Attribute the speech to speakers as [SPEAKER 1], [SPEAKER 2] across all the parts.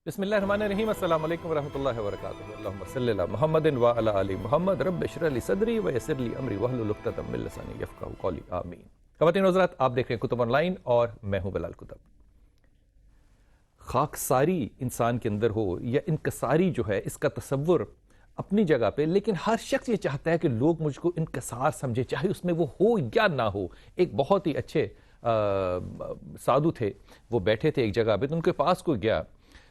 [SPEAKER 1] بسم اللہ الرحمن الرحیم، السلام علیکم ورحمۃ اللہ وبرکاتہ۔ اللہم صلی علی محمد وعلی آل محمد، رب اشرح لی صدری ویسر لی امری واحلل عقدۃ من لسانی یفقہوا قولی، آمین۔ خواتین و حضرات، آپ دیکھ رہے ہیں کتب آن لائن اور میں ہوں بلال کتب۔ خاکساری انسان کے اندر ہو یا انکساری جو ہے، اس کا تصور اپنی جگہ پہ، لیکن ہر شخص یہ چاہتا ہے کہ لوگ مجھ کو انکسار سمجھے، چاہے اس میں وہ ہو یا نہ ہو۔ ایک بہت ہی اچھے سادھو تھے، وہ بیٹھے تھے ایک جگہ پہ، تو ان کے پاس کوئی گیا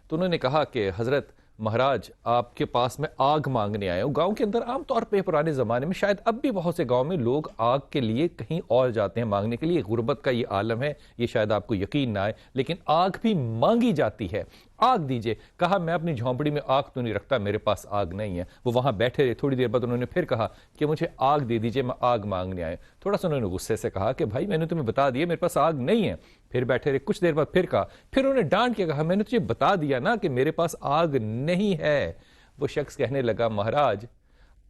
[SPEAKER 1] تو انہوں نے کہا کہ حضرت مہاراج آپ کے پاس میں آگ مانگنے آئے ہوں۔ گاؤں کے اندر عام طور پہ پرانے زمانے میں، شاید اب بھی بہت سے گاؤں میں لوگ آگ کے لیے کہیں اور جاتے ہیں مانگنے کے لیے، غربت کا یہ عالم ہے، یہ شاید آپ کو یقین نہ آئے، لیکن آگ بھی مانگی جاتی ہے۔ آگ دیجئے، کہا میں اپنی جھونپڑی میں آگ تو نہیں رکھتا، میرے پاس آگ نہیں ہے۔ وہ وہاں بیٹھے رہے، تھوڑی دیر بعد انہوں نے پھر کہا کہ مجھے آگ دے دیجئے، میں آگ مانگنے آئے۔ تھوڑا سا انہوں نے غصے سے کہا کہ بھائی میں نے تمہیں بتا دیا میرے پاس آگ نہیں ہے۔ پھر بیٹھے رہے، کچھ دیر بعد پھر کہا، پھر انہوں نے ڈانٹ کے کہا میں نے تجھے بتا دیا نا کہ میرے پاس آگ نہیں ہے۔ وہ شخص کہنے لگا مہاراج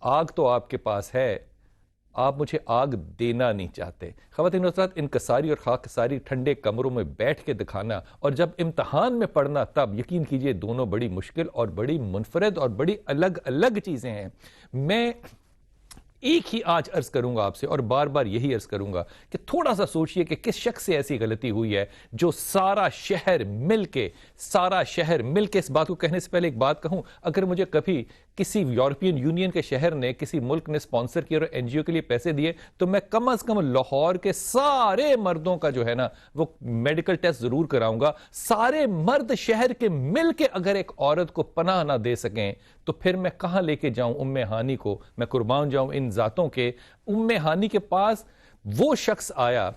[SPEAKER 1] آگ تو آپ کے پاس ہے، آپ مجھے آگ دینا نہیں چاہتے۔ خواتین و حضرات، انکساری اور خاکساری ٹھنڈے کمروں میں بیٹھ کے دکھانا اور جب امتحان میں پڑھنا، تب یقین کیجئے دونوں بڑی مشکل اور بڑی منفرد اور بڑی الگ الگ چیزیں ہیں۔ میں ایک ہی آج عرض کروں گا آپ سے، اور بار بار یہی عرض کروں گا کہ تھوڑا سا سوچئے کہ کس شخص سے ایسی غلطی ہوئی ہے جو سارا شہر مل کے اس بات کو کہنے سے پہلے ایک بات کہوں، اگر مجھے کبھی کسی یورپین یونین کے شہر نے، کسی ملک نے سپانسر کیا اور این جی او کے لیے پیسے دیے، تو میں کم از کم لاہور کے سارے مردوں کا جو ہے نا وہ میڈیکل ٹیسٹ ضرور کراؤں گا۔ سارے مرد شہر کے مل کے اگر ایک عورت کو پناہ نہ دے سکیں تو پھر میں کہاں لے کے جاؤں ام ہانی کو؟ میں قربان جاؤں ان ذاتوں کے۔ ام ہانی کے پاس وہ شخص آیا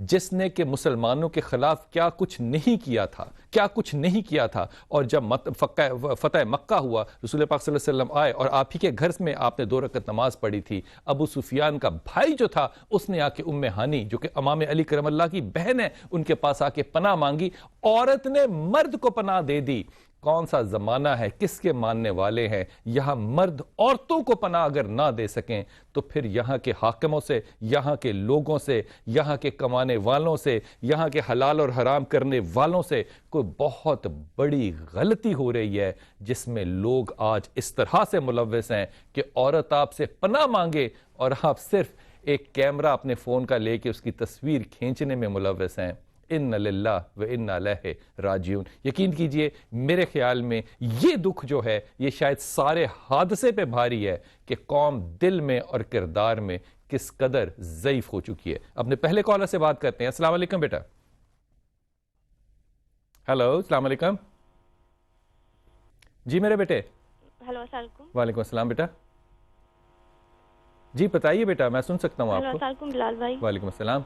[SPEAKER 1] جس نے کہ مسلمانوں کے خلاف کیا کچھ نہیں کیا تھا، اور جب فتح مکہ ہوا، رسول پاک صلی اللہ علیہ وسلم آئے اور آپ ہی کے گھر میں آپ نے 2 رکعت نماز پڑھی تھی، ابو سفیان کا بھائی جو تھا اس نے آ کے ام ہانی جو کہ امام علی کرم اللہ کی بہن ہے ان کے پاس آ کے پناہ مانگی۔ عورت نے مرد کو پناہ دے دی۔ کون سا زمانہ ہے، کس کے ماننے والے ہیں؟ یہاں مرد عورتوں کو پناہ اگر نہ دے سکیں تو پھر یہاں کے حاکموں سے، یہاں کے لوگوں سے، یہاں کے کمانے والوں سے، یہاں کے حلال اور حرام کرنے والوں سے کوئی بہت بڑی غلطی ہو رہی ہے، جس میں لوگ آج اس طرح سے ملوث ہیں کہ عورت آپ سے پناہ مانگے اور آپ صرف ایک کیمرہ اپنے فون کا لے کے اس کی تصویر کھینچنے میں ملوث ہیں۔ ان للہ و انا الیہ راجعون۔ یقین کیجئے میرے خیال میں یہ دکھ جو ہے یہ شاید سارے حادثے پہ بھاری ہے کہ قوم دل میں اور کردار میں کس قدر ضعیف ہو چکی ہے۔ اپنے پہلے کالر سے بات کرتے ہیں۔ السلام علیکم بیٹا۔ ہیلو، السلام علیکم۔ جی میرے بیٹے۔
[SPEAKER 2] ہیلو، السلام علیکم۔
[SPEAKER 1] وعلیکم السلام بیٹا۔ جی بتائیے بیٹا، میں سن سکتا ہوں آپ کو۔
[SPEAKER 2] السلام علیکم بلال بھائی۔
[SPEAKER 1] وعلیکم السلام۔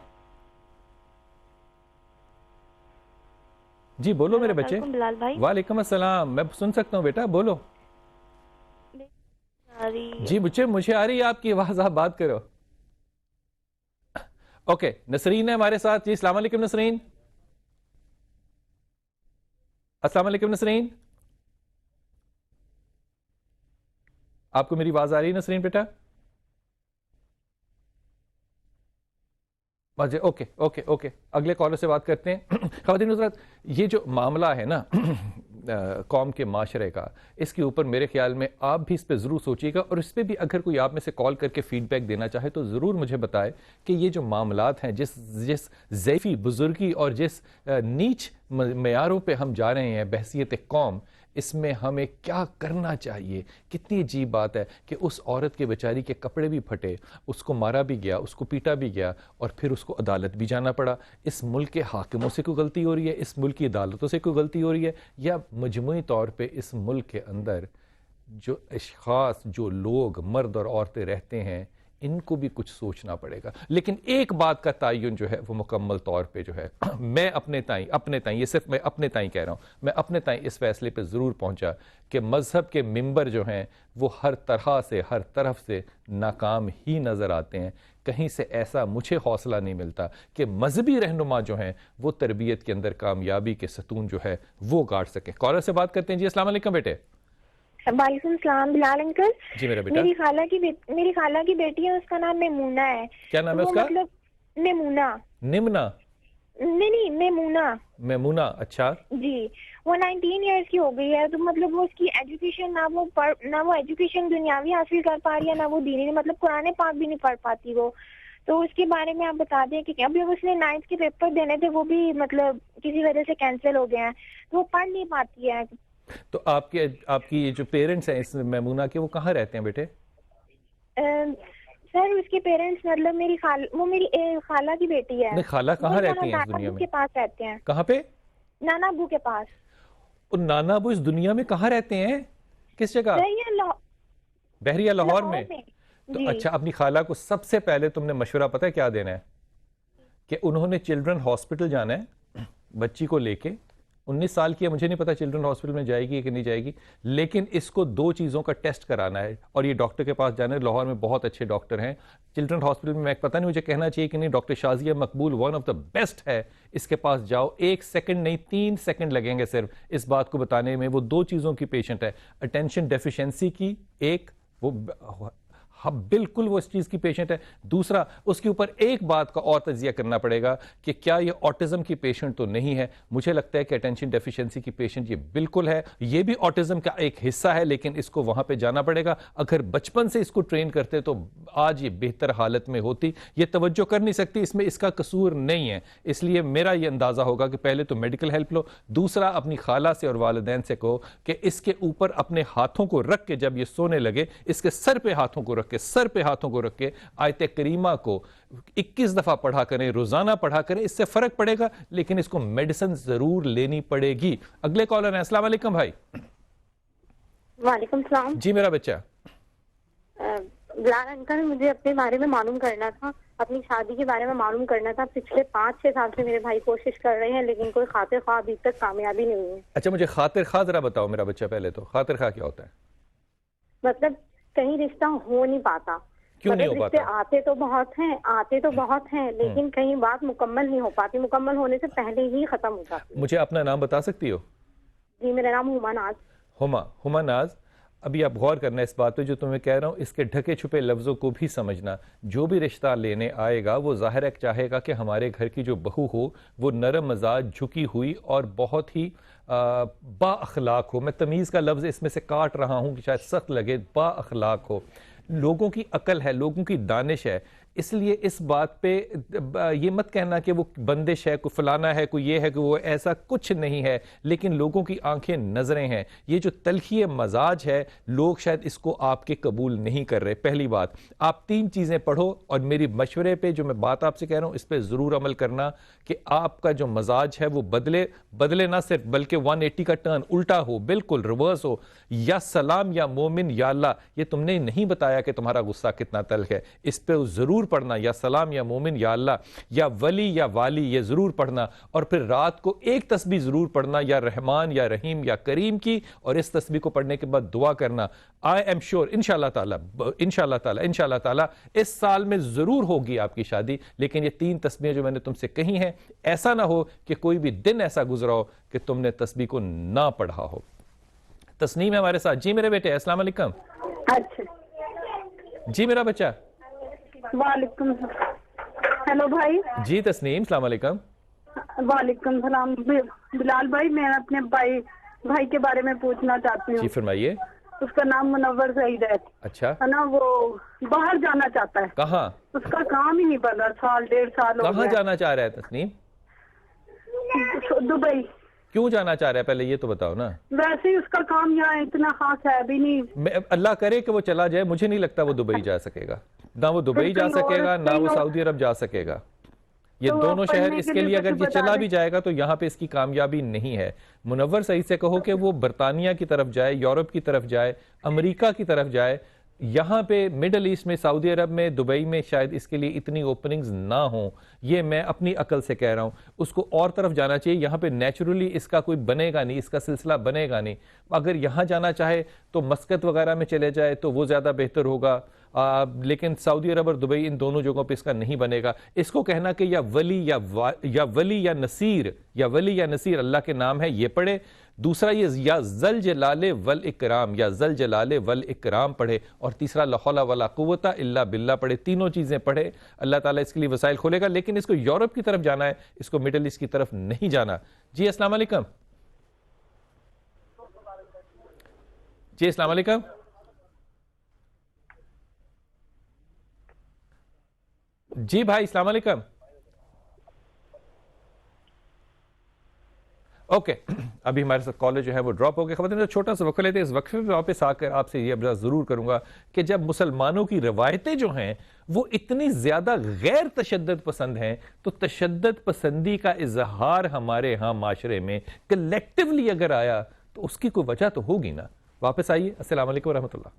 [SPEAKER 1] جی بولو میرے بچے۔
[SPEAKER 2] بلال بھائی۔
[SPEAKER 1] وعلیکم السلام، میں سن سکتا ہوں بیٹا، بولو۔ جی بچے مجھے آ رہی ہے آپ کی آواز، آپ بات کرو۔ اوکے، نسرین ہے ہمارے ساتھ۔ جی السلام علیکم نسرین۔ السلام علیکم نسرین، آپ کو میری آواز آ رہی ہے نسرین بیٹا؟ اوکے، اگلے کالر سے بات کرتے ہیں۔ خواتین حضرات، یہ جو معاملہ ہے نا قوم کے معاشرے کا، اس کے اوپر میرے خیال میں آپ بھی اس پہ ضرور سوچیے گا، اور اس پہ بھی اگر کوئی آپ میں سے کال کر کے فیڈ بیک دینا چاہے تو ضرور مجھے بتائے کہ یہ جو معاملات ہیں، جس ضعیفی بزرگی اور جس نیچ معیاروں پہ ہم جا رہے ہیں بحثیت قوم، اس میں ہمیں کیا کرنا چاہیے۔ کتنی عجیب بات ہے کہ اس عورت کے بیچاری کے کپڑے بھی پھٹے، اس کو مارا بھی گیا، اس کو پیٹا بھی گیا، اور پھر اس کو عدالت بھی جانا پڑا۔ اس ملک کے حاکموں سے کوئی غلطی ہو رہی ہے، اس ملک کی عدالتوں سے کوئی غلطی ہو رہی ہے، یا مجموعی طور پہ اس ملک کے اندر جو اشخاص، جو لوگ، مرد اور عورتیں رہتے ہیں، ان کو بھی کچھ سوچنا پڑے گا۔ لیکن ایک بات کا تعین جو ہے وہ مکمل طور پہ جو ہے میں اپنے تائیں یہ صرف میں اپنے تائیں کہہ رہا ہوں، میں اپنے تائیں اس فیصلے پہ ضرور پہنچا کہ مذہب کے ممبر جو ہیں وہ ہر طرح سے، ہر طرف سے ناکام ہی نظر آتے ہیں۔ کہیں سے ایسا مجھے حوصلہ نہیں ملتا کہ مذہبی رہنما جو ہیں وہ تربیت کے اندر کامیابی کے ستون جو ہے وہ گاڑ سکیں۔ کالر سے بات کرتے ہیں۔ جی السلام علیکم بیٹے۔
[SPEAKER 2] وعلیکم السلام بلال انکل۔
[SPEAKER 1] جی میرا بیٹا۔
[SPEAKER 2] میری خالہ کی بیٹی ہے، اس کا نام میمونہ ہے۔
[SPEAKER 1] کیا نام ہے اس کا؟
[SPEAKER 2] مطلب نمونہ۔
[SPEAKER 1] نمنا؟
[SPEAKER 2] نہیں میمونہ.
[SPEAKER 1] میمونہ. اچھا
[SPEAKER 2] جی وہ 19 ایئرس کی ہو گئی ہے, تو مطلب وہ اس کی ایجوکیشن نہ وہ ایجوکیشن دنیاوی حاصل کر پا رہی ہے, نہ وہ دینی, مطلب قرآن پاک بھی نہیں پڑھ پاتی وہ. تو اس کے بارے میں آپ بتا دیں کہ ابھی اس نے 9th کے پیپر دینے تھے, وہ بھی مطلب کسی وجہ سے کینسل ہو گئے ہیں, تو وہ پڑھ نہیں پاتی ہے.
[SPEAKER 1] تو آپ کی جو پیرنٹس ہیں اس میمونہ کے, وہ کہاں رہتے ہیں بیٹے؟
[SPEAKER 2] سر اس کے پیرنٹس مطلب میری خالہ کی بیٹی ہے.
[SPEAKER 1] نہیں, خالہ کہاں رہتی ہیں اس دنیا
[SPEAKER 2] نانا ابو
[SPEAKER 1] میں؟
[SPEAKER 2] کے پاس رہتے ہیں.
[SPEAKER 1] کہاں پہ؟
[SPEAKER 2] نانا ابو کے پاس.
[SPEAKER 1] اور نانا ابو اس دنیا میں کہاں رہتے ہیں؟ کس جگہ؟ بحریہ لاہور میں. تو اچھا, اپنی خالہ کو سب سے پہلے تم نے مشورہ پتہ ہے کیا دینا ہے, کہ انہوں نے چلڈرن ہاسپٹل جانا ہے بچی کو لے کے. 19 سال کی ہے, مجھے نہیں پتا چلڈرن ہاسپٹل میں جائے گی کہ نہیں جائے گی, لیکن اس کو 2 چیزوں کا ٹیسٹ کرانا ہے, اور یہ ڈاکٹر کے پاس جانا ہے. لاہور میں بہت اچھے ڈاکٹر ہیں چلڈرن ہاسپٹل میں, پتہ نہیں مجھے کہنا چاہیے کہ نہیں, doctor Shazia Maqbool one of the best ہے, اس کے پاس جاؤ. 1 سیکنڈ نہیں 3 سیکنڈ لگیں گے صرف اس بات کو بتانے میں. وہ 2 چیزوں کی پیشنٹ ہے, اٹینشن ڈیفیشنسی کی, ایک وہ بالکل وہ اس چیز کی پیشنٹ ہے. دوسرا, اس کے اوپر ایک بات کا اور تجزیہ کرنا پڑے گا کہ کیا یہ آٹزم کی پیشنٹ تو نہیں ہے. مجھے لگتا ہے کہ اٹینشن ڈیفیشنسی کی پیشنٹ یہ بالکل ہے. یہ بھی آٹزم کا ایک حصہ ہے, لیکن اس کو وہاں پہ جانا پڑے گا. اگر بچپن سے اس کو ٹرین کرتے تو آج یہ بہتر حالت میں ہوتی. یہ توجہ کر نہیں سکتی, اس میں اس کا قصور نہیں ہے. اس لیے میرا یہ اندازہ ہوگا کہ پہلے تو میڈیکل ہیلپ لو. دوسرا, اپنی خالہ سے اور والدین سے کہو کہ اس کے اوپر اپنے ہاتھوں کو رکھ کے, جب یہ سونے لگے اس کے سر پہ ہاتھوں کو رکھ کے آیت کریمہ کو 21 دفعہ پڑھا کریں, روزانہ پڑھا کریں. اس سے فرق پڑے گا, لیکن اس کو میڈیسن ضرور لینی پڑے گی. اگلے کالر ہیں. السلام علیکم بھائی.
[SPEAKER 2] وعلیکم السلام.
[SPEAKER 1] جی میرا بچہ.
[SPEAKER 2] بلال انکل, مجھے اپنے بارے میں معلوم کرنا تھا, اپنی شادی کے بارے میں معلوم کرنا تھا. پچھلے 5-6 سال سے میرے بھائی کوشش کر رہے ہیں, لیکن کوئی خاطر خواہ ابھی تک کامیابی نہیں ہوئی ہے.
[SPEAKER 1] اچھا, مجھے خاطر خواہ ذرا بتاؤ میرا بچہ. پہلے تو خاطر خواہ کیا ہوتا ہے؟
[SPEAKER 2] مطلب کہیں رشتہ ہو نہیں پاتا.
[SPEAKER 1] کیوں نہیں ہو
[SPEAKER 2] رشتے
[SPEAKER 1] پاتا؟
[SPEAKER 2] آتے تو بہت ہیں, لیکن کہیں بات مکمل نہیں ہو پاتی, مکمل ہونے سے پہلے ہی ختم ہو جاتی.
[SPEAKER 1] مجھے اپنا نام بتا سکتی ہو؟
[SPEAKER 2] جی میرا نام ہما ناز.
[SPEAKER 1] ہما ناز. ابھی آپ غور کرنا اس بات پہ جو تمہیں کہہ رہا ہوں, اس کے ڈھکے چھپے لفظوں کو بھی سمجھنا. جو بھی رشتہ لینے آئے گا وہ ظاہر ہے چاہے گا کہ ہمارے گھر کی جو بہو ہو وہ نرم مزاج, جھکی ہوئی اور بہت ہی با اخلاق ہو. میں تمیز کا لفظ اس میں سے کاٹ رہا ہوں کہ شاید سخت لگے. با اخلاق ہو, لوگوں کی عقل ہے, لوگوں کی دانش ہے. اس لیے اس بات پہ یہ مت کہنا کہ وہ بندش ہے, کوئی فلانا ہے, کوئی یہ ہے, کہ وہ ایسا کچھ نہیں ہے. لیکن لوگوں کی آنکھیں نظریں ہیں. یہ جو تلخی مزاج ہے, لوگ شاید اس کو آپ کے قبول نہیں کر رہے. پہلی بات, آپ 3 چیزیں پڑھو, اور میری مشورے پہ جو میں بات آپ سے کہہ رہا ہوں اس پہ ضرور عمل کرنا, کہ آپ کا جو مزاج ہے وہ بدلے نہ صرف, بلکہ 180 کا ٹرن الٹا ہو, بالکل ریورس ہو. یا سلام یا مومن یا اللہ, یہ تم نے نہیں بتایا کہ تمہارا غصہ کتنا تلخ ہے, اس پہ ضرور پڑھنا. یا سلام یا مومن یا اللہ, یا ولی یا والی, یہ ضرور پڑھنا. اور پھر رات کو ایک تسبیح ضرور پڑھنا, یا رحمان یا رحیم یا کریم کی, اور اس تسبیح کو پڑھنے کے بعد دعا کرنا. آئی ایم شیور انشاءاللہ تعالی اس سال میں ضرور ہوگی آپ کی شادی. لیکن یہ 3 تسبیحیں جو میں نے تم سے کہی ہیں, ایسا نہ ہو کہ کوئی بھی دن ایسا گزرا ہو کہ تم نے تسبیح کو نہ پڑھا ہو. تسنیم ہے ہمارے ساتھ. جی میرے بیٹے, السلام علیکم.
[SPEAKER 2] اچھا
[SPEAKER 1] جی میرا بچہ.
[SPEAKER 2] وعلیکم السلام. ہیلو بھائی.
[SPEAKER 1] جی تسنیم, السلام علیکم.
[SPEAKER 2] وعلیکم السلام. بلال بھائی, میں اپنے بھائی کے بارے میں پوچھنا چاہتی ہوں.
[SPEAKER 1] جی فرمائیے.
[SPEAKER 2] اس کا نام منور سعید ہے.
[SPEAKER 1] اچھا
[SPEAKER 2] ہے نا, وہ باہر جانا چاہتا ہے.
[SPEAKER 1] کہاں؟
[SPEAKER 2] اس کا کام ہی نہیں بن رہا, 1.5 سال ہو
[SPEAKER 1] کہاں
[SPEAKER 2] گیا.
[SPEAKER 1] جانا چاہ رہا ہے تسنیم؟
[SPEAKER 2] دبئی.
[SPEAKER 1] کیوں جانا چاہ رہا ہے پہلے یہ تو بتاؤ نا.
[SPEAKER 2] ویسے ہی اس کا کام یہاں اتنا خاص ہے بھی نہیں.
[SPEAKER 1] اللہ کرے کہ وہ چلا جائے, مجھے نہیں لگتا وہ دبئی جا سکے گا. نہ وہ دبئی جا سکے گا, نہ وہ سعودی عرب جا سکے گا. یہ دونوں شہر اس کے لیے اگر یہ چلا بھی جائے گا تو یہاں پہ اس کی کامیابی نہیں ہے. منور سعید سے کہو کہ وہ برطانیہ کی طرف جائے, یورپ کی طرف جائے, امریکہ کی طرف جائے. یہاں پہ مڈل ایسٹ میں, سعودی عرب میں, دبئی میں شاید اس کے لیے اتنی اوپننگز نہ ہوں. یہ میں اپنی عقل سے کہہ رہا ہوں. اس کو اور طرف جانا چاہیے. یہاں پہ نیچرلی اس کا کوئی بنے گا نہیں, اس کا سلسلہ بنے گا نہیں. اگر یہاں جانا چاہے تو مسقط وغیرہ میں چلے جائے تو وہ زیادہ بہتر ہوگا. لیکن سعودی عرب اور دبئی ان دونوں جگہوں پہ اس کا نہیں بنے گا. اس کو کہنا کہ یا ولی یا نصیر اللہ کے نام ہے یہ پڑھے. دوسرا یہ یا ذل جلال والاکرام پڑھے, اور تیسرا لا حول ولا قوت الا باللہ پڑھے. تینوں چیزیں پڑھے, اللہ تعالیٰ اس کے لیے وسائل کھولے گا. لیکن اس کو یورپ کی طرف جانا ہے, اس کو مڈل ایسٹ کی طرف نہیں جانا. جی السلام علیکم. جی السلام علیکم. جی بھائی السلام علیکم. اوکے ابھی ہمارے ساتھ کالر جو ہے وہ ڈراپ ہو گئے. خواتین چھوٹا سا وقفہ لیتے ہیں. اس وقفے میں واپس آ کر آپ سے یہ عرض ضرور کروں گا کہ جب مسلمانوں کی روایتیں جو ہیں وہ اتنی زیادہ غیر تشدد پسند ہیں, تو تشدد پسندی کا اظہار ہمارے ہاں معاشرے میں کلیکٹیولی اگر آیا تو اس کی کوئی وجہ تو ہوگی نا. واپس آئیے. السلام علیکم ورحمۃ اللہ.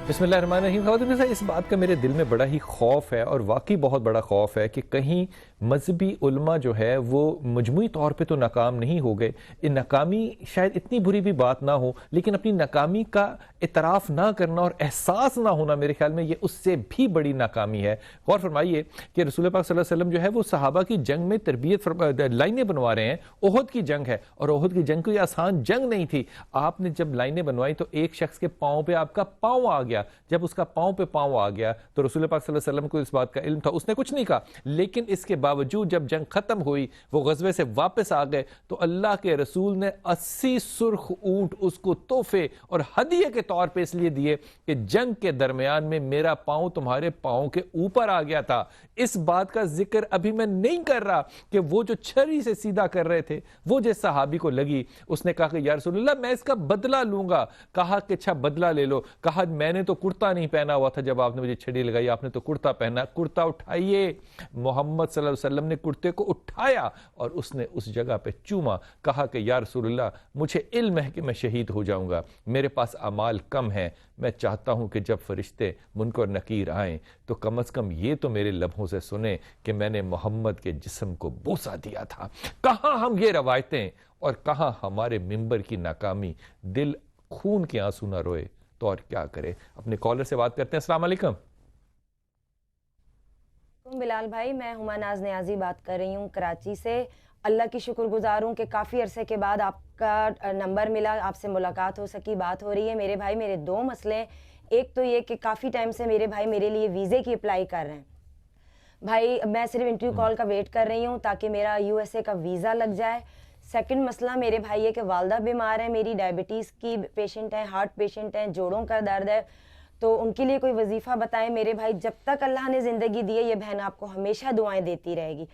[SPEAKER 1] بسم اللہ الرحمن الرحیم. خواتین اس بات کا میرے دل میں بڑا ہی خوف ہے, اور واقعی بہت بڑا خوف ہے, کہ کہیں مذہبی علماء جو ہے وہ مجموعی طور پہ تو ناکام نہیں ہو گئے. یہ ناکامی شاید اتنی بری بھی بات نہ ہو, لیکن اپنی ناکامی کا اعتراف نہ کرنا اور احساس نہ ہونا, میرے خیال میں یہ اس سے بھی بڑی ناکامی ہے. غور فرمائیے کہ رسول پاک صلی اللہ علیہ وسلم جو ہے وہ صحابہ کی جنگ میں تربیت لائنیں بنوا رہے ہیں. احد کی جنگ ہے, اور احد کی جنگ کوئی آسان جنگ نہیں تھی. آپ نے جب لائنیں بنوائی تو ایک شخص کے پاؤں پہ آپ کا پاؤں آ گیا. جب اس کا پاؤں پہ پاؤں آ گیا تو رسول پاک صلی اللہ علیہ وسلم کو اس بات کا علم تھا, اس نے کچھ نہیں کہا. لیکن اس کے باوجود جب جنگ ختم ہوئی, وہ غزوے سے واپس آ گئے, تو اللہ کے رسول نے 80 سرخ اونٹ اس کو تحفے اور ہدیے کے طور پہ اس لیے دیے کہ جنگ کے درمیان میں میرا پاؤں تمہارے پاؤں کے اوپر آ گیا تھا. اس بات کا ذکر ابھی میں نہیں کر رہا کہ وہ جو چھری سے سیدھا کر رہے تھے, وہ جس صحابی کو لگی, اس نے کہا کہ یا رسول اللہ میں اس کا بدلہ لوں گا. کہا کہ اچھا بدلہ لے لو. کہا میں نے تو کرتا نہیں پہنا ہوا تھا جب آپ نے مجھے چھڑی لگائی, آپ نے تو کرتا پہنا. کرتا اٹھائیے. محمد صلی اللہ علیہ وسلم نے کرتے کو اٹھایا اور اس نے اس جگہ پہ چوما. کہا کہ یا رسول اللہ مجھے علم ہے کہ میں شہید ہو جاؤں گا, میرے پاس اعمال کم ہیں, میں چاہتا ہوں کہ جب فرشتے منکر اور نکیر آئیں تو کم از کم یہ تو میرے لبوں سے سنیں کہ میں نے محمد کے جسم کو بوسہ دیا تھا. کہاں ہم یہ روایتیں, اور کہاں ہمارے منبر کی ناکامی. دل خون کے آنسو نہ روئے تو اور کیا کرے. اپنے کالر سے بات کرتے ہیں. السلام علیکم.
[SPEAKER 3] بلال بھائی, میں ہما ناز نیازی بات کر رہی ہوں کراچی سے. اللہ کی شکر گزار ہوں کہ کافی عرصے کے بعد آپ کا نمبر ملا, آپ سے ملاقات ہو سکی, بات ہو رہی ہے. میرے بھائی میرے 2 مسئلے ہیں. ایک تو یہ کہ کافی ٹائم سے میرے بھائی میرے لیے ویزے کی اپلائی کر رہے ہیں. بھائی میں صرف انٹرویو کال کا ویٹ کر رہی ہوں تاکہ میرا USA کا ویزا لگ جائے. سیکنڈ مسئلہ میرے بھائی ہے کہ والدہ بیمار ہیں, میری ڈائبٹیز کی پیشنٹ ہیں, ہارٹ پیشنٹ ہیں, جوڑوں کا درد ہے, تو ان کے لیے کوئی وظیفہ بتائیں میرے بھائی. جب تک اللہ نے زندگی دی ہے یہ بہن آپ کو ہمیشہ دعائیں دیتی رہے گی,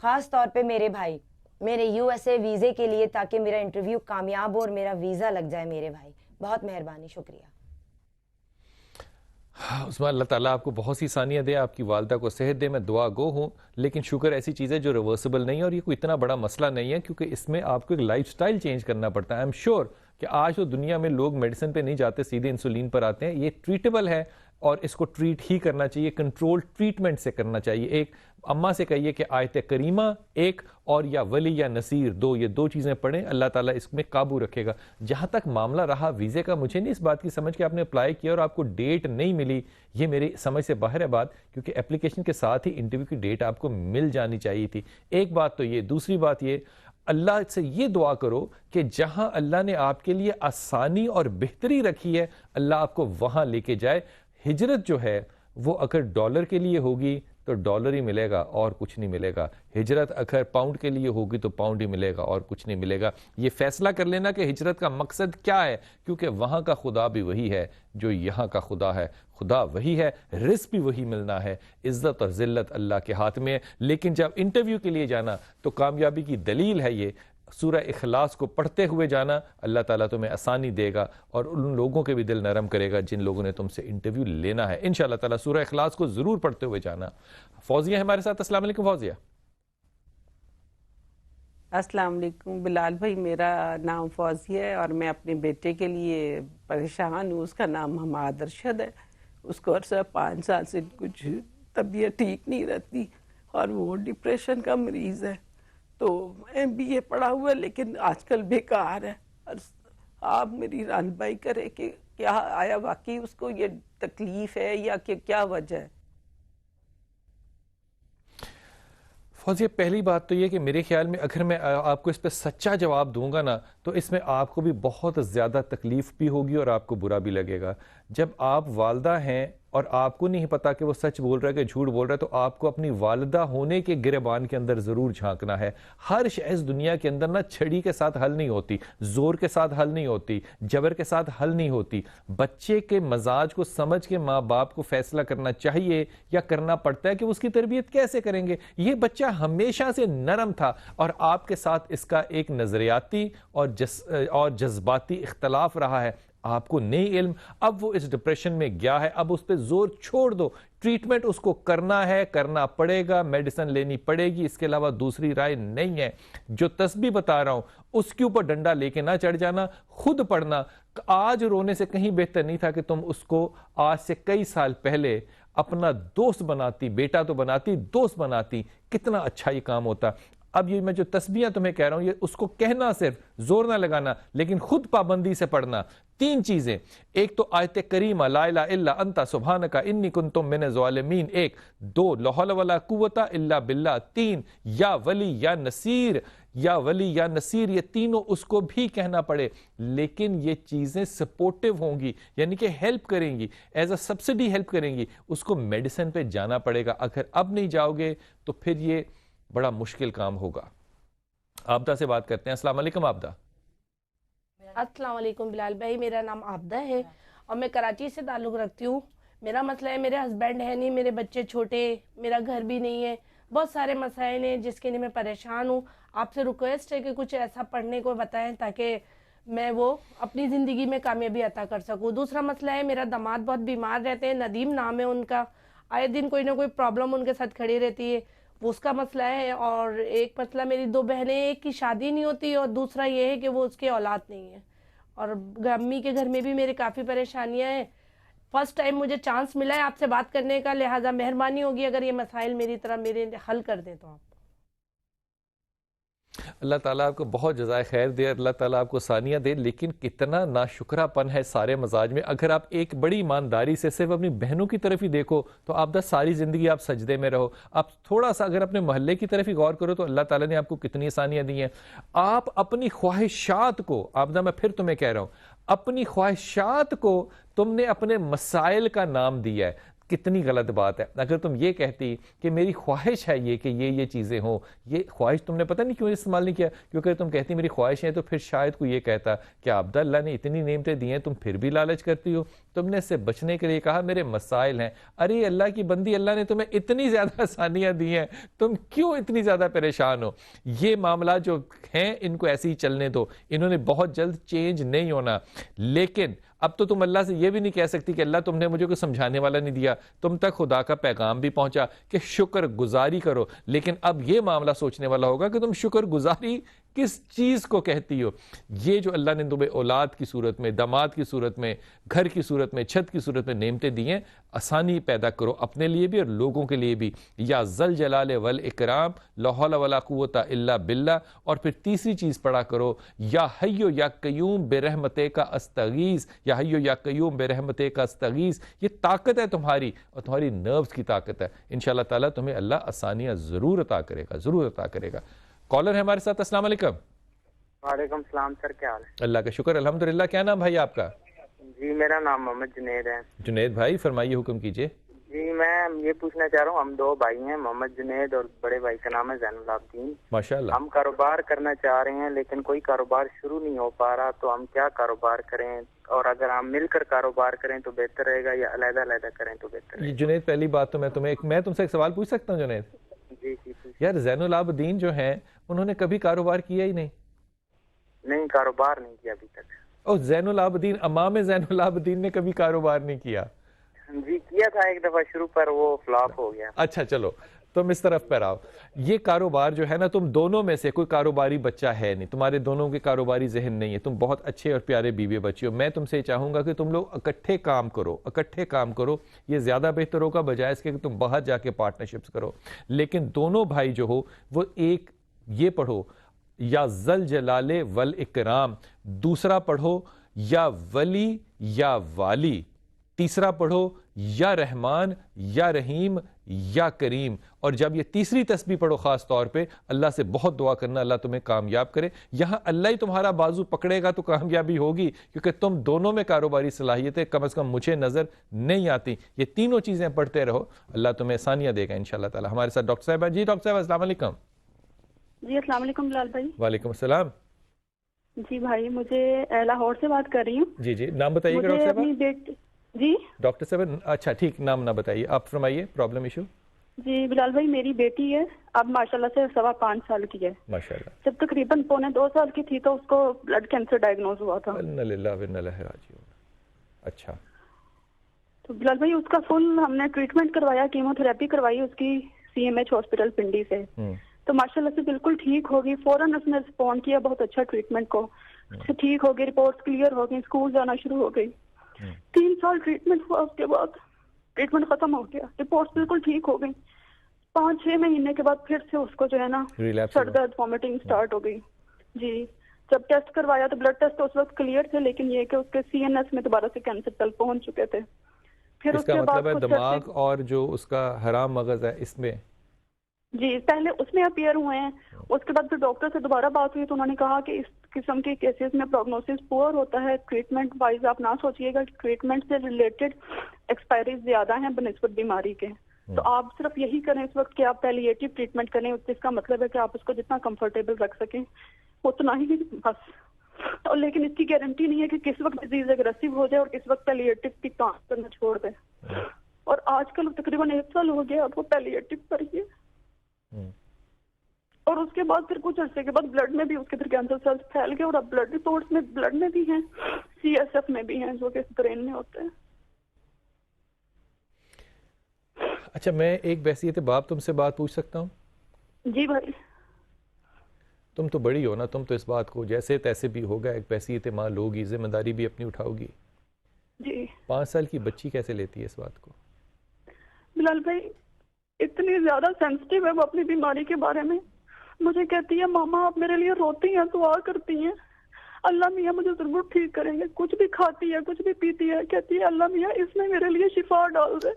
[SPEAKER 3] خاص طور پہ میرے بھائی میرے USA ویزے کے لیے, تاکہ میرا انٹرویو کامیاب ہو اور میرا ویزا لگ جائے میرے بھائی. بہت مہربانی, شکریہ.
[SPEAKER 1] عثمان اللہ تعالیٰ آپ کو بہت سی ثانیہ دے, آپ کی والدہ کو صحت دے, میں دعا گو ہوں. لیکن شکر ایسی چیز ہے جو ریورسبل نہیں ہے, اور یہ کوئی اتنا بڑا مسئلہ نہیں ہے, کیونکہ اس میں آپ کو ایک لائف سٹائل چینج کرنا پڑتا ہے. آئی ایم شیور کہ آج تو دنیا میں لوگ میڈیسن پہ نہیں جاتے, سیدھے انسولین پر آتے ہیں. یہ ٹریٹیبل ہے اور اس کو ٹریٹ ہی کرنا چاہیے, کنٹرول ٹریٹمنٹ سے کرنا چاہیے. ایک اماں سے کہیے کہ آیت کریمہ ایک, اور یا ولی یا نصیر 2, یہ 2 چیزیں پڑھیں, اللہ تعالیٰ اس میں قابو رکھے گا. جہاں تک معاملہ رہا ویزے کا, مجھے نہیں اس بات کی سمجھ کہ آپ نے اپلائی کیا اور آپ کو ڈیٹ نہیں ملی, یہ میری سمجھ سے باہر ہے بات, کیونکہ اپلیکیشن کے ساتھ ہی انٹرویو کی ڈیٹ آپ کو مل جانی چاہیے تھی. ایک بات تو یہ. دوسری بات یہ, اللہ سے یہ دعا کرو کہ جہاں اللہ نے آپ کے لیے آسانی اور بہتری رکھی ہے, اللہ آپ کو وہاں لے کے جائے. ہجرت جو ہے وہ اگر ڈالر کے لیے ہوگی تو ڈالر ہی ملے گا اور کچھ نہیں ملے گا. ہجرت اگر پاؤنڈ کے لیے ہوگی تو پاؤنڈ ہی ملے گا اور کچھ نہیں ملے گا. یہ فیصلہ کر لینا کہ ہجرت کا مقصد کیا ہے, کیونکہ وہاں کا خدا بھی وہی ہے جو یہاں کا خدا ہے. خدا وہی ہے, رزق بھی وہی ملنا ہے, عزت اور ذلت اللہ کے ہاتھ میں ہے. لیکن جب انٹرویو کے لیے جانا تو کامیابی کی دلیل ہے یہ سورہ اخلاص کو پڑھتے ہوئے جانا، اللہ تعالیٰ تمہیں آسانی دے گا اور ان لوگوں کے بھی دل نرم کرے گا جن لوگوں نے تم سے انٹرویو لینا ہے. انشاءاللہ تعالیٰ سورہ اخلاص کو ضرور پڑھتے ہوئے جانا. فوزیہ ہمارے ساتھ. السلام علیکم فوزیہ.
[SPEAKER 4] السلام علیکم بلال بھائی، میرا نام فوزیہ ہے اور میں اپنے بیٹے کے لیے پریشان ہوں. اس کا نام حماد ارشد ہے. اس کو عرصہ 5 سال سے کچھ طبیعت ٹھیک نہیں رہتی اور وہ ڈپریشن کا مریض ہے. تو MBA پڑھا ہوا ہے لیکن آج کل بیکار ہے. آپ میری رہنمائی کریں کہ کیا آیا واقعی اس کو یہ تکلیف ہے یا کہ کیا وجہ ہے؟
[SPEAKER 1] فوزیہ پہلی بات تو یہ کہ میرے خیال میں اگر میں آپ کو اس پہ سچا جواب دوں گا نا تو اس میں آپ کو بھی بہت زیادہ تکلیف بھی ہوگی اور آپ کو برا بھی لگے گا. جب آپ والدہ ہیں اور آپ کو نہیں پتا کہ وہ سچ بول رہا ہے کہ جھوٹ بول رہا ہے تو آپ کو اپنی والدہ ہونے کے گریبان کے اندر ضرور جھانکنا ہے. ہر شے اس دنیا کے اندر نا چھڑی کے ساتھ حل نہیں ہوتی، زور کے ساتھ حل نہیں ہوتی، جبر کے ساتھ حل نہیں ہوتی. بچے کے مزاج کو سمجھ کے ماں باپ کو فیصلہ کرنا چاہیے یا کرنا پڑتا ہے کہ اس کی تربیت کیسے کریں گے. یہ بچہ ہمیشہ سے نرم تھا اور آپ کے ساتھ اس کا ایک نظریاتی اور جذباتی اختلاف رہا ہے. آپ کو نہیں علم، اب وہ اس ڈپریشن میں گیا ہے، اب اس پہ زور چھوڑ دو. ٹریٹمنٹ اس کو کرنا ہے، کرنا پڑے گا، میڈیسن لینی پڑے گی، اس کے علاوہ دوسری رائے نہیں ہے. جو تسبیح بتا رہا ہوں اس کے اوپر ڈنڈا لے کے نہ چڑھ جانا، خود پڑھنا. آج رونے سے کہیں بہتر نہیں تھا کہ تم اس کو آج سے کئی سال پہلے اپنا دوست بناتی، بیٹا تو بناتی، دوست بناتی. کتنا اچھا یہ کام ہوتا. اب یہ میں جو تسبیحیں تمہیں کہہ رہا ہوں یہ اس کو کہنا، صرف زور نہ لگانا، لیکن خود پابندی سے پڑھنا. 3 چیزیں، ایک تو آیت کریمہ لا الہ الا انت سبحانک انی کنت من الظالمین، 1 2 لا حول ولا قوت الا باللہ، 3 یا ولی یا نصیر، یا ولی یا نصیر. یہ تینوں اس کو بھی کہنا پڑے، لیکن یہ چیزیں سپورٹیو ہوں گی، یعنی کہ ہیلپ کریں گی، ایز اے سبسڈی ہیلپ کریں گی. اس کو میڈیسن پہ جانا پڑے گا. اگر اب نہیں جاؤ گے تو پھر یہ بڑا مشکل کام ہوگا. عابدہ سے بات کرتے ہیں. السلام علیکم عابدہ.
[SPEAKER 5] السلام علیکم بلال بھائی، میرا نام عابدہ ہے اور میں کراچی سے تعلق رکھتی ہوں. میرا مسئلہ ہے، میرے ہسبینڈ ہے نہیں، میرے بچے چھوٹے، میرا گھر بھی نہیں ہے، بہت سارے مسائل ہیں جس کے لیے میں پریشان ہوں. آپ سے ریکویسٹ ہے کہ کچھ ایسا پڑھنے کو بتائیں تاکہ میں وہ اپنی زندگی میں کامیابی عطا کر سکوں. دوسرا مسئلہ ہے، میرا داماد بہت بیمار رہتے ہیں، ندیم نام ہے ان کا، آئے دن کوئی نہ کوئی پرابلم ان کے ساتھ کھڑی رہتی ہے، وہ اس کا مسئلہ ہے. اور ایک مسئلہ، میری 2 بہنیں، ایک کی شادی نہیں ہوتی اور دوسرا یہ ہے کہ وہ اس کے اولاد نہیں ہے. اور امی کے گھر میں بھی میرے کافی پریشانیاں ہیں. فرسٹ ٹائم مجھے چانس ملا ہے آپ سے بات کرنے کا، لہٰذا مہربانی ہوگی اگر یہ مسائل میری طرح میرے حل کر دیں تو. آپ
[SPEAKER 1] اللہ تعالیٰ آپ کو بہت جزائے خیر دے، اللہ تعالیٰ آپ کو ثانیہ دے. لیکن کتنا ناشکرہ پن ہے سارے مزاج میں. اگر آپ ایک بڑی ایمانداری سے صرف اپنی بہنوں کی طرف ہی دیکھو تو آپ ساری زندگی آپ سجدے میں رہو. آپ تھوڑا سا اگر اپنے محلے کی طرف ہی غور کرو تو اللہ تعالیٰ نے آپ کو کتنی آسانیاں دی ہیں. آپ اپنی خواہشات کو، عابدہ میں پھر تمہیں کہہ رہا ہوں، اپنی خواہشات کو تم نے اپنے مسائل کا نام دیا ہے. کتنی غلط بات ہے. اگر تم یہ کہتی کہ میری خواہش ہے یہ کہ یہ چیزیں ہوں، یہ خواہش تم نے پتہ نہیں کیوں استعمال نہیں کیا، کیونکہ تم کہتی میری خواہش ہے تو پھر شاید کوئی یہ کہتا کہ عبد اللہ نے اتنی نعمتیں دی ہیں تم پھر بھی لالچ کرتی ہو. تم نے اس سے بچنے کے لیے کہا میرے مسائل ہیں. ارے اللہ کی بندی، اللہ نے تمہیں اتنی زیادہ آسانیاں دی ہیں، تم کیوں اتنی زیادہ پریشان ہو؟ یہ معاملات جو ہیں ان کو ایسے ہی چلنے دو، انہوں نے بہت جلد چینج نہیں ہونا. لیکن اب تو تم اللہ سے یہ بھی نہیں کہہ سکتی کہ اللہ تم نے مجھے کوئی سمجھانے والا نہیں دیا، تم تک خدا کا پیغام بھی پہنچا کہ شکر گزاری کرو. لیکن اب یہ معاملہ سوچنے والا ہوگا کہ تم شکر گزاری کس چیز کو کہتی ہو. یہ جو اللہ نے تمہیں اولاد کی صورت میں، داماد کی صورت میں، گھر کی صورت میں، چھت کی صورت میں نعمتیں دی ہیں، آسانی پیدا کرو اپنے لیے بھی اور لوگوں کے لیے بھی. یا ذل جلال والاکرام لا حول ولا قوت الا باللہ. اور پھر تیسری چیز پڑھا کرو یا حیو یا قیوم برحمتہ کا استغیث، یا حیو یا قیوم برحمتہ کا استغیث. یہ طاقت ہے تمہاری اور تمہاری نروز کی طاقت ہے. انشاءاللہ تعالیٰ تمہیں اللہ آسانیاں ضرور عطا کرے گا، ضرور عطا کرے گا. کالر ہے ہمارے ساتھ. السلام علیکم.
[SPEAKER 6] وعلیکم السلام سر، کیا حال ہے؟
[SPEAKER 1] اللہ کا شکر الحمدللہ. کیا نام بھائی آپ کا؟
[SPEAKER 6] جی میرا نام محمد جنید ہے.
[SPEAKER 1] جنید بھائی فرمائیے، حکم کیجئے.
[SPEAKER 6] جی میں یہ پوچھنا چاہ رہا ہوں، ہم 2 بھائی ہیں، محمد جنید اور بڑے بھائی کا نام ہے زین العابدین.
[SPEAKER 1] ماشاءاللہ.
[SPEAKER 6] ہم کاروبار کرنا چاہ رہے ہیں لیکن کوئی کاروبار شروع نہیں ہو پا رہا، تو ہم کیا کاروبار کریں؟ اور اگر ہم مل کر کاروبار کریں تو بہتر رہے گا یا علیحدہ علیحدہ کریں تو بہتر رہے گا؟
[SPEAKER 1] جنید پہلی بات تو میں تم سے ایک سوال پوچھ سکتا ہوں جنید؟
[SPEAKER 6] جی جی.
[SPEAKER 1] یار زین العابدین جو ہیں انہوں نے کبھی کاروبار کیا ہی نہیں.
[SPEAKER 6] نہیں کاروبار نہیں کیا ابھی تک.
[SPEAKER 1] اور زین العابدین امام زین العابدین نے کبھی کاروبار نہیں کیا؟
[SPEAKER 6] جی کیا تھا ایک دفعہ شروع پر وہ فلاپ ہو گیا.
[SPEAKER 1] اچھا چلو تم اس طرف پر آؤ. یہ کاروبار جو ہے نا تم دونوں میں سے کوئی کاروباری بچہ ہے نہیں, تمہارے دونوں کے کاروباری ذہن نہیں ہے, تم بہت اچھے اور پیارے بیوی بچے ہو. میں تم سے چاہوں گا کہ تم لوگ اکٹھے کام کرو, یہ زیادہ بہتر ہوگا بجائے اس کے کہ تم باہر جا کے پارٹنرشپس کرو. لیکن دونوں بھائی جو ہو وہ ایک یہ پڑھو یا ذل جلال والاکرام, دوسرا پڑھو یا ولی یا والی, تیسرا پڑھو یا رحمان یا رحیم یا کریم. اور جب یہ تیسری تسبیح پڑھو خاص طور پہ اللہ سے بہت دعا کرنا اللہ تمہیں کامیاب کرے. یہاں اللہ ہی تمہارا بازو پکڑے گا تو کامیابی ہوگی, کیونکہ تم دونوں میں کاروباری صلاحیتیں کم از کم مجھے نظر نہیں آتی. یہ تینوں چیزیں پڑھتے رہو, اللہ تمہیں آسانیاں دے گا انشاءاللہ تعالی. ہمارے ساتھ ڈاکٹر صاحب ہیں. جی ڈاکٹر صاحب السلام علیکم.
[SPEAKER 7] جی السلام علیکم بلال بھائی.
[SPEAKER 1] وعلیکم السلام.
[SPEAKER 7] جی بھائی مجھے لاہور سے بات کر رہی ہوں.
[SPEAKER 1] جی جی نام بتائیے گا ڈاکٹر صاحب.
[SPEAKER 7] جی
[SPEAKER 1] ڈاکٹر صاحب اچھا ٹھیک, نام نہ بتائیے, آپ فرمائیے پرابلم ایشو.
[SPEAKER 7] جی بلال بھائی میری بیٹی ہے, اب ماشاءاللہ سے 5.25 سال کی ہے.
[SPEAKER 1] ماشاءاللہ.
[SPEAKER 7] جب تقریباً 2.25 سال کی تھی تو اس کو بلڈ کینسر ڈائگنوز ہوا تھا.
[SPEAKER 1] انا للہ و انا الیہ راجعون. اچھا
[SPEAKER 7] تو بلال بھائی اس کا فل ہم نے ٹریٹمنٹ کروایا, کیمو تھراپی کروائی اس کی CMH ہاسپٹل پنڈی سے. تو ماشاءاللہ سے بالکل ٹھیک ہوگی, فوراً اس نے رسپونڈ کیا بہت اچھا ٹریٹمنٹ کو, ٹھیک ہو گئی, رپورٹس کلیئر ہو گئی, اسکول جانا شروع ہو گئی. 3 سال ٹریٹمنٹ ہوا, اس کے بعد ٹریٹمنٹ ختم ہو گیا, رپورٹس بالکل ٹھیک ہو گئی. 5-6 مہینے کے بعد پھر سے اس کو جو ہے نا سر درد وامٹنگ سٹارٹ ہو گئی. جی جب ٹیسٹ کروایا تو بلڈ ٹیسٹ اس وقت کلیئر تھے, لیکن یہ کہ اس کے CNS میں دوبارہ سے کینسر سیل پہنچ چکے تھے. پھر
[SPEAKER 1] اس کا مطلب ہے دماغ اور جو اس کا حرام مغز ہے اس میں.
[SPEAKER 7] جی پہلے اس میں اپیئر ہوئے ہیں, اس کے بعد پھر ڈاکٹر سے دوبارہ بات ہوئی تو انہوں نے کہا کہ اس قسم کے کیسز میں پروگنوسس پور ہوتا ہے. ٹریٹمنٹ وائز آپ نہ سوچئے گا کہ ٹریٹمنٹ سے ریلیٹڈ ایکسپائریز زیادہ ہیں بنسبت بیماری کے. تو آپ صرف یہی کریں اس وقت کہ آپ پیلیٹیو ٹریٹمنٹ کریں, جس کا مطلب ہے کہ آپ اس کو جتنا کمفرٹیبل رکھ سکیں اتنا ہی بس. اور لیکن اس کی گارنٹی نہیں ہے کہ کس وقت ڈیزیز اگریسو ہو جائے اور کس وقت پیلیٹیو کی کام کرنا چھوڑ دے. اور آج کل تقریباً 1 سال ہو گیا آپ کو پیلیٹیو پر ہی. اور اس کے بعد پھر کچھ عرصے کے بعد بلڈ میں بھی اس کے پھر کینسر سیلز پھیل گئے, اور اب بلڈ رپورٹس میں بلڈ میں بھی ہیں, CSF میں بھی ہیں, جو کہ برین میں ہوتے ہیں.
[SPEAKER 1] اچھا میں ایک بحثیت باپ تم سے بات پوچھ سکتا ہوں؟
[SPEAKER 7] جی بھائی.
[SPEAKER 1] تم تو بڑی ہو نا, تم تو اس بات کو جیسے تیسے بھی ہوگا ایک بحثیت ماں لوگی, ذمہ داری بھی اپنی اٹھاؤ گی.
[SPEAKER 7] جی
[SPEAKER 1] 5 سال کی بچی کیسے لیتی ہے اس بات کو؟
[SPEAKER 7] بلال بھائی اتنی زیادہ سینسٹیو ہے وہ اپنی بیماری کے بارے میں. مجھے کہتی ہے ماما آپ میرے لیے روتی ہیں, دعا کرتی ہیں, اللہ میاں مجھے ضرور ٹھیک کریں گے. کچھ بھی کھاتی ہے, کچھ بھی پیتی ہے, کہتی ہے اللہ میاں اس میں میرے لیے شفا ڈال دے.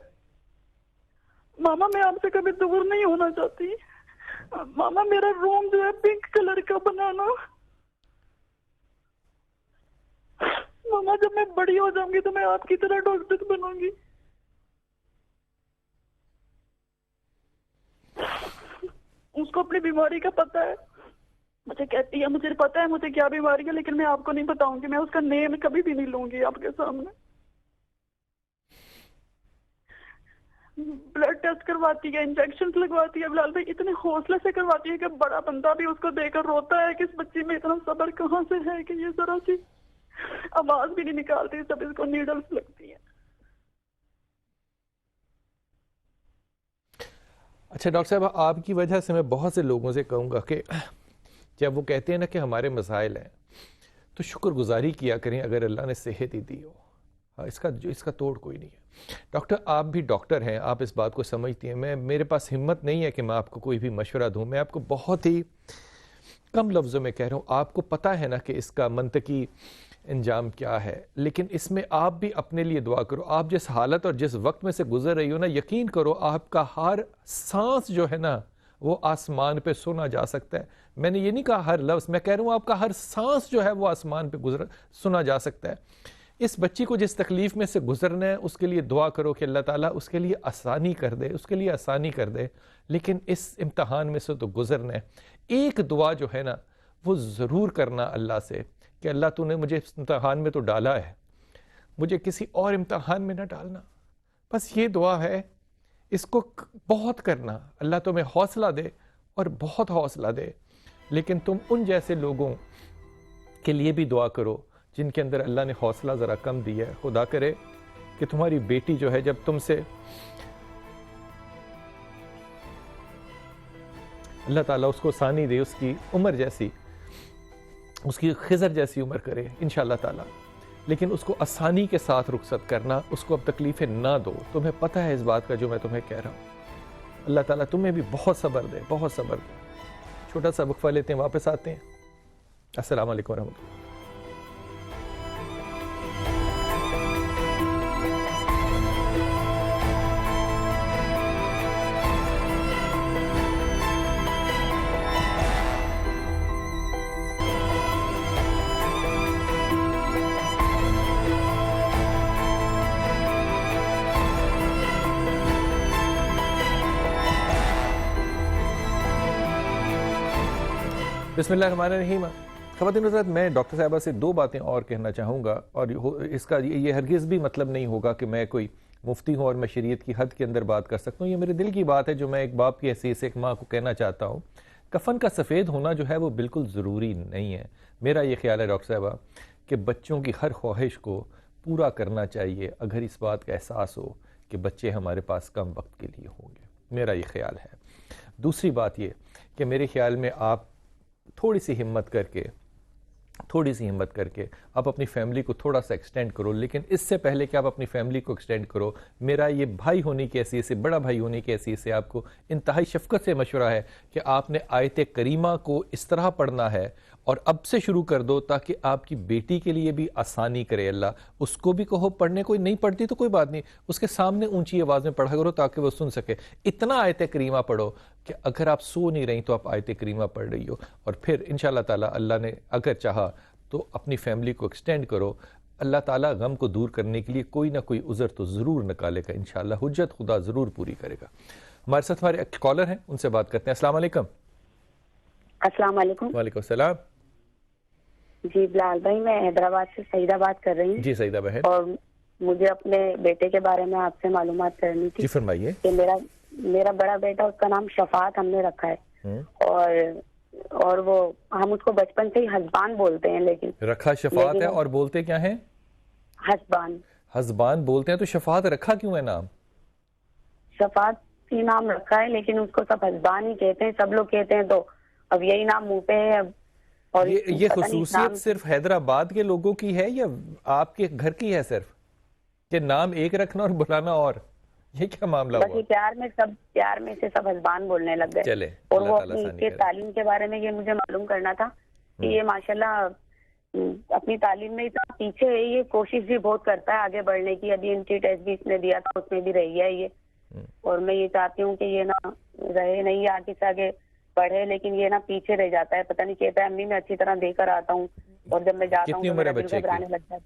[SPEAKER 7] ماما میں آپ سے کبھی دور نہیں ہونا چاہتی. ماما میرا روم جو ہے پنک کلر کا بنانا. ماما جب میں بڑی ہو جاؤں گی تو میں آپ کی طرح ڈاکٹر بنوں گی. اس کو اپنی بیماری کا پتہ ہے. مجھے کہتی ہے مجھے پتہ ہے مجھے کیا بیماری ہے, لیکن میں آپ کو نہیں بتاؤں گی. میں اس کا نیم کبھی بھی نہیں لوں گی آپ کے سامنے. بلڈ ٹیسٹ کرواتی ہے, انجیکشن لگواتی ہے. بلال بھائی اتنے حوصلے سے کرواتی ہے کہ بڑا بندہ بھی اس کو دیکھ کر روتا ہے کہ اس بچی میں اتنا صبر کہاں سے ہے کہ یہ ذرا سی آواز بھی نہیں نکالتی جب اس کو نیڈلز لگتی ہیں.
[SPEAKER 1] اچھا ڈاکٹر صاحب آپ کی وجہ سے میں بہت سے لوگوں سے کہوں گا کہ جب وہ کہتے ہیں نا کہ ہمارے مسائل ہیں تو شکر گزاری کیا کریں اگر اللہ نے صحت ہی دی ہو. اس کا توڑ کوئی نہیں ہے. ڈاکٹر آپ بھی ڈاکٹر ہیں, آپ اس بات کو سمجھتی ہیں. میرے پاس ہمت نہیں ہے کہ میں آپ کو کوئی بھی مشورہ دوں. میں آپ کو بہت ہی کم لفظوں میں کہہ رہا ہوں, آپ کو پتہ ہے نا کہ اس کا منطقی انجام کیا ہے, لیکن اس میں آپ بھی اپنے لیے دعا کرو. آپ جس حالت اور جس وقت میں سے گزر رہی ہو نا, یقین کرو آپ کا ہر سانس جو ہے نا وہ آسمان پہ سنا جا سکتا ہے. میں نے یہ نہیں کہا ہر لفظ, میں کہہ رہا ہوں آپ کا ہر سانس جو ہے وہ آسمان پہ سنا جا سکتا ہے. اس بچی کو جس تکلیف میں سے گزرنا ہے اس کے لیے دعا کرو کہ اللہ تعالیٰ اس کے لیے آسانی کر دے, اس کے لیے آسانی کر دے. لیکن اس امتحان میں سے تو گزرنا ہے. ایک دعا جو ہے نا وہ ضرور کرنا اللہ سے کہ اللہ تو نے مجھے اس امتحان میں تو ڈالا ہے, مجھے کسی اور امتحان میں نہ ڈالنا. بس یہ دعا ہے, اس کو بہت کرنا. اللہ تمہیں حوصلہ دے اور بہت حوصلہ دے. لیکن تم ان جیسے لوگوں کے لیے بھی دعا کرو جن کے اندر اللہ نے حوصلہ ذرا کم دیا ہے. خدا کرے کہ تمہاری بیٹی جو ہے جب تم سے اللہ تعالیٰ اس کو آسانی دے, اس کی عمر جیسی, اس کی خضر جیسی عمر کرے انشاءاللہ تعالیٰ, لیکن اس کو آسانی کے ساتھ رخصت کرنا, اس کو اب تکلیفیں نہ دو. تمہیں پتہ ہے اس بات کا جو میں تمہیں کہہ رہا ہوں. اللہ تعالیٰ تمہیں بھی بہت صبر دے, بہت صبر دے. چھوٹا سا وقفہ لیتے ہیں, واپس آتے ہیں. السلام علیکم ورحمۃ اللہ. بسم اللہ الرحمن الرحیم. خواتین حضرات, میں ڈاکٹر صاحبہ سے دو باتیں اور کہنا چاہوں گا, اور اس کا یہ ہرگز بھی مطلب نہیں ہوگا کہ میں کوئی مفتی ہوں اور میں شریعت کی حد کے اندر بات کر سکتا ہوں. یہ میرے دل کی بات ہے جو میں ایک باپ کی حیثیت سے ایک ماں کو کہنا چاہتا ہوں. کفن کا سفید ہونا جو ہے وہ بالکل ضروری نہیں ہے. میرا یہ خیال ہے ڈاکٹر صاحبہ کہ بچوں کی ہر خواہش کو پورا کرنا چاہیے اگر اس بات کا احساس ہو کہ بچے ہمارے پاس کم وقت کے لیے ہوں گے. میرا یہ خیال ہے. دوسری بات یہ کہ میرے خیال میں آپ تھوڑی سی ہمت کر کے آپ اپنی فیملی کو تھوڑا سا ایکسٹینڈ کرو, لیکن اس سے پہلے کہ آپ اپنی فیملی کو ایکسٹینڈ کرو, میرا یہ بھائی ہونے کی حیثیت سے, بڑا بھائی ہونے کی حیثیت سے آپ کو انتہائی شفقت سے مشورہ ہے کہ آپ نے آیت کریمہ کو اس طرح پڑھنا ہے اور اب سے شروع کر دو تاکہ آپ کی بیٹی کے لیے بھی آسانی کرے اللہ. اس کو بھی کہو پڑھنے, کوئی نہیں پڑھتی تو کوئی بات نہیں, اس کے سامنے اونچی آواز میں پڑھا کرو تاکہ وہ سن سکے. اتنا آیت کریمہ پڑھو کہ اگر آپ سو نہیں رہی تو آپ آیت کریمہ پڑھ رہی ہو, اور پھر انشاءاللہ تعالیٰ اللہ نے اگر چاہا تو اپنی فیملی کو ایکسٹینڈ کرو. اللہ تعالیٰ غم کو دور کرنے کے لیے کوئی نہ کوئی عذر تو ضرور نکالے گا انشاءاللہ. حجت خدا ضرور پوری کرے گا. ہمارے ساتھ ہمارے کالر ہیں, ان سے بات کرتے ہیں. السلام علیکم.
[SPEAKER 8] السلام علیکم.
[SPEAKER 1] وعلیکم السلام.
[SPEAKER 8] جی بلال بھائی, میں حیدرآباد سے سعیدہ بات کر رہی ہوں.
[SPEAKER 1] جی سعیدہ بہن,
[SPEAKER 8] اور مجھے اپنے بیٹے کے بارے میں آپ سے معلومات کرنی تھی.
[SPEAKER 1] جی فرمائیے.
[SPEAKER 8] کہ میرا بڑا بیٹا, اس کا نام شفاعت ہم نے رکھا ہے, اور وہ ہم اس کو بچپن سے ہی حسبان بولتے ہیں. لیکن
[SPEAKER 1] رکھا شفاعت ہے, اور بولتے کیا ہیں؟
[SPEAKER 8] حسبان.
[SPEAKER 1] حسبان بولتے ہیں, تو شفاعت رکھا کیوں ہے نام؟
[SPEAKER 8] شفاعت ہی نام رکھا ہے, لیکن اس کو سب حسبان ہی کہتے ہیں, سب لوگ کہتے ہیں, تو اب یہی نام منہ پہ ہے. اب اور
[SPEAKER 1] یہ خصوصیت صرف حیدرآباد کے لوگوں کی ہے یا آپ کے گھر کی ہے صرف, کہ نام ایک رکھنا اور بلانا اور؟ یہ کیا معاملہ ہوا؟
[SPEAKER 8] پیار میں سے سب حسبان بولنے لگ گئے.
[SPEAKER 1] چلے,
[SPEAKER 8] اور وہ اپنی تعلیم کے بارے میں یہ مجھے معلوم کرنا تھا کہ یہ ماشاءاللہ اپنی تعلیم میں اتنا پیچھے ہے, یہ کوشش بھی بہت کرتا ہے آگے بڑھنے کی. ابھی انٹری ٹیسٹ بھی اس نے دیا تھا, اس میں بھی رہی ہے یہ. اور میں یہ چاہتی ہوں کہ یہ نہ رہے, نہیں آگے سے آگے پڑھے, لیکن یہ نا پیچھے رہ جاتا ہے. پتہ نہیں کہتا ہے امی میں اچھی طرح دے کر آتا ہوں, اور جب میں جاتا ہوں تو میرا دل گھبرانے لگتا ہے.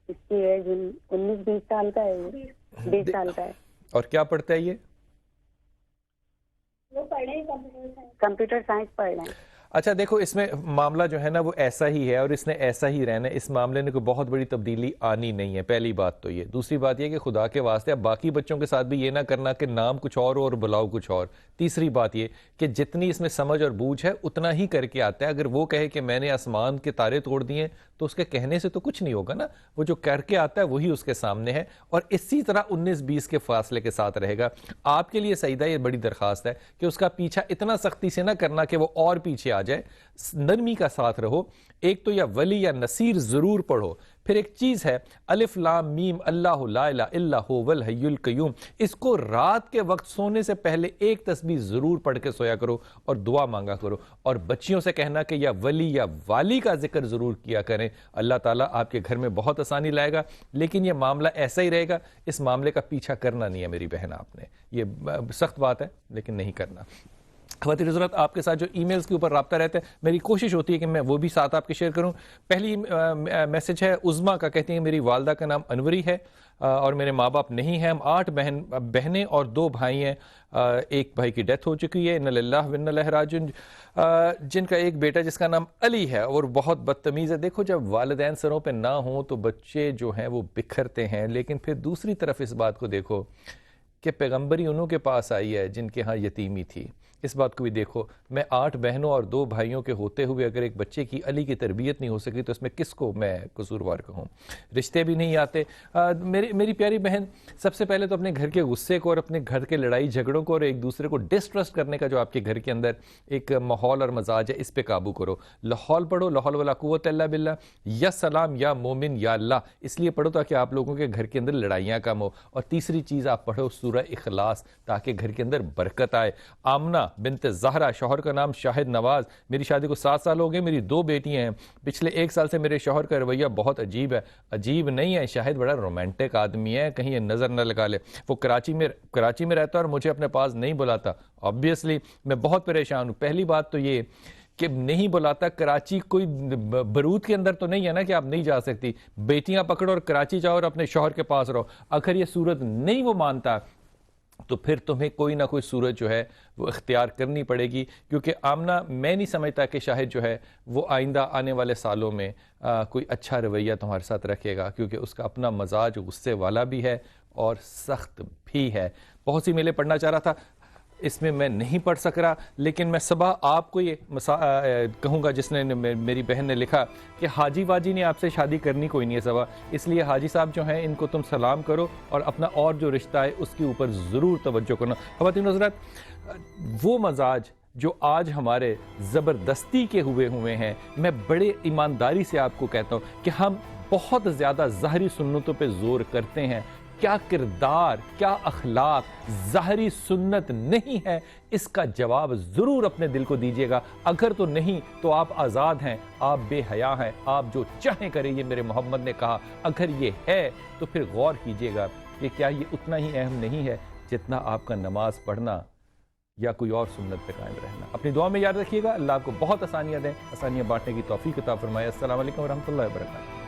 [SPEAKER 8] اس کی ایج 19-20 سال کا ہے, 20 سال کا ہے.
[SPEAKER 1] اور کیا پڑھتا ہے یہ؟
[SPEAKER 8] وہ پڑھے کمپیوٹر سائنس پڑھ رہے ہیں.
[SPEAKER 1] اچھا دیکھو, اس میں معاملہ جو ہے نا وہ ایسا ہی ہے, اور اس نے ایسا ہی رہنا ہے. اس معاملے میں کوئی بہت بڑی تبدیلی آنی نہیں ہے. پہلی بات تو یہ. دوسری بات یہ کہ خدا کے واسطے اب باقی بچوں کے ساتھ بھی یہ نہ کرنا کہ نام کچھ اور بلاؤ کچھ اور. تیسری بات یہ کہ جتنی اس میں سمجھ اور بوجھ ہے اتنا ہی کر کے آتا ہے. اگر وہ کہے کہ میں نے آسمان کے تارے توڑ دیے تو اس کے کہنے سے تو کچھ نہیں ہوگا نا. وہ جو کر کے آتا ہے وہی اس کے سامنے ہے, اور اسی طرح 19-20 کے فاصلے کے ساتھ رہے گا. آپ کے لیے سعیدہ یہ بڑی درخواست ہے کہ اس کا پیچھا اتنا سختی سے نہ کرنا کہ وہ اور پیچھے آ جائے. نرمی کا ساتھ رہو. ایک تو یا ولی یا نصیر ضرور پڑھو. پھر ایک چیز ہے الف لام میم اللہ لا الہ الا هو الحی القیوم, اس کو رات کے وقت سونے سے پہلے ایک تسبیح ضرور پڑھ کے سویا کرو اور دعا مانگا کرو. اور بچیوں سے کہنا کہ یا ولی یا والی کا ذکر ضرور کیا کریں. اللہ تعالیٰ آپ کے گھر میں بہت آسانی لائے گا. لیکن یہ معاملہ ایسا ہی رہے گا, اس معاملے کا پیچھا کرنا نہیں ہے میری بہن. آپ نے یہ سخت بات ہے لیکن نہیں کرنا. خواتین حضرات, آپ کے ساتھ جو ای میلز کے اوپر رابطہ رہتا ہے, میری کوشش ہوتی ہے کہ میں وہ بھی ساتھ آپ کے شیئر کروں. پہلی میسج ہے عظما کا, کہتی ہیں میری والدہ کا نام انوری ہے اور میرے ماں باپ نہیں ہیں. ہم 8 بہنیں اور 2 بھائی ہیں. ایک بھائی کی ڈیتھ ہو چکی ہے, انا للہ و انا الیہ راجعون, جن کا ایک بیٹا جس کا نام علی ہے اور بہت بدتمیز ہے. دیکھو جب والدین سروں پہ نہ ہوں تو بچے جو ہیں وہ بکھرتے ہیں, لیکن پھر دوسری طرف اس بات کو دیکھو کہ پیغمبری انہوں کے پاس آئی ہے جن کے ہاں یتیمی تھی. اس بات کو بھی دیکھو، میں 8 بہنوں اور 2 بھائیوں کے ہوتے ہوئے اگر ایک بچے کی علی کی تربیت نہیں ہو سکی تو اس میں کس کو میں قصوروار کہوں؟ رشتے بھی نہیں آتے۔ میری پیاری بہن، سب سے پہلے تو اپنے گھر کے غصے کو اور اپنے گھر کے لڑائی جھگڑوں کو اور ایک دوسرے کو ڈسٹرسٹ کرنے کا جو آپ کے گھر کے اندر ایک ماحول اور مزاج ہے، اس پہ قابو کرو۔ لاحول پڑھو، لا حول ولا قوت الا باللہ، یا سلام یا مومن یا اللہ، اس لیے پڑھو تاکہ آپ لوگوں کے گھر کے اندر لڑائیاں کم ہو۔ اور تیسری چیز آپ پڑھو سورہ اخلاص، تاکہ گھر کے اندر برکت آئے۔ آمنہ بنت زہرا، شوہر کا نام شاہد نواز، میری شادی کو 7 سال ہو گئے، میری 2 بیٹیاں ہیں۔ پچھلے 1 سال سے میرے شوہر کا رویہ بہت عجیب ہے۔ عجیب نہیں ہے، شاہد بڑا رومانٹک آدمی ہے، کہیں یہ نظر نہ لگا لے۔ وہ کراچی میں رہتا ہے اور مجھے اپنے پاس نہیں بلاتا۔ آبویسلی میں بہت پریشان ہوں۔ پہلی بات تو یہ کہ نہیں بلاتا، کراچی کوئی برود کے اندر تو نہیں ہے نا کہ آپ نہیں جا سکتی، بیٹیاں پکڑو اور کراچی جاؤ اور اپنے شوہر کے پاس رہو۔ اگر یہ صورت نہیں وہ مانتا تو پھر تمہیں کوئی نہ کوئی صورت جو ہے وہ اختیار کرنی پڑے گی، کیونکہ آمنہ میں نہیں سمجھتا کہ شاہد جو ہے وہ آئندہ آنے والے سالوں میں کوئی اچھا رویہ تمہارے ساتھ رکھے گا، کیونکہ اس کا اپنا مزاج غصے والا بھی ہے اور سخت بھی ہے۔ بہت سی میلیں پڑھنا چاہ رہا تھا، اس میں میں نہیں پڑھ سک رہا، لیکن میں صبح آپ کو یہ کہوں گا جس نے میری بہن نے لکھا کہ حاجی واجی نے آپ سے شادی کرنی کوئی نہیں ہے صبح، اس لیے حاجی صاحب جو ہیں ان کو تم سلام کرو اور اپنا اور جو رشتہ ہے اس کے اوپر ضرور توجہ کرنا۔ خواتین حضرات، وہ مزاج جو آج ہمارے زبردستی کے ہوئے ہیں، میں بڑے ایمانداری سے آپ کو کہتا ہوں کہ ہم بہت زیادہ ظاہری سنتوں پہ زور کرتے ہیں۔ کیا کردار، کیا اخلاق ظاہری سنت نہیں ہے، اس کا جواب ضرور اپنے دل کو دیجیے گا۔ اگر تو نہیں تو آپ آزاد ہیں، آپ بے حیا ہیں، آپ جو چاہیں کریں، یہ میرے محمد نے کہا۔ اگر یہ ہے تو پھر غور کیجیے گا کہ کیا یہ اتنا ہی اہم نہیں ہے جتنا آپ کا نماز پڑھنا یا کوئی اور سنت پہ قائم رہنا۔ اپنی دعا میں یاد رکھیے گا، اللہ آپ کو بہت آسانیاں دیں، آسانیاں بانٹنے کی توفیق عطا فرمائے۔ السلام علیکم ورحمۃ اللہ وبرکاتہ۔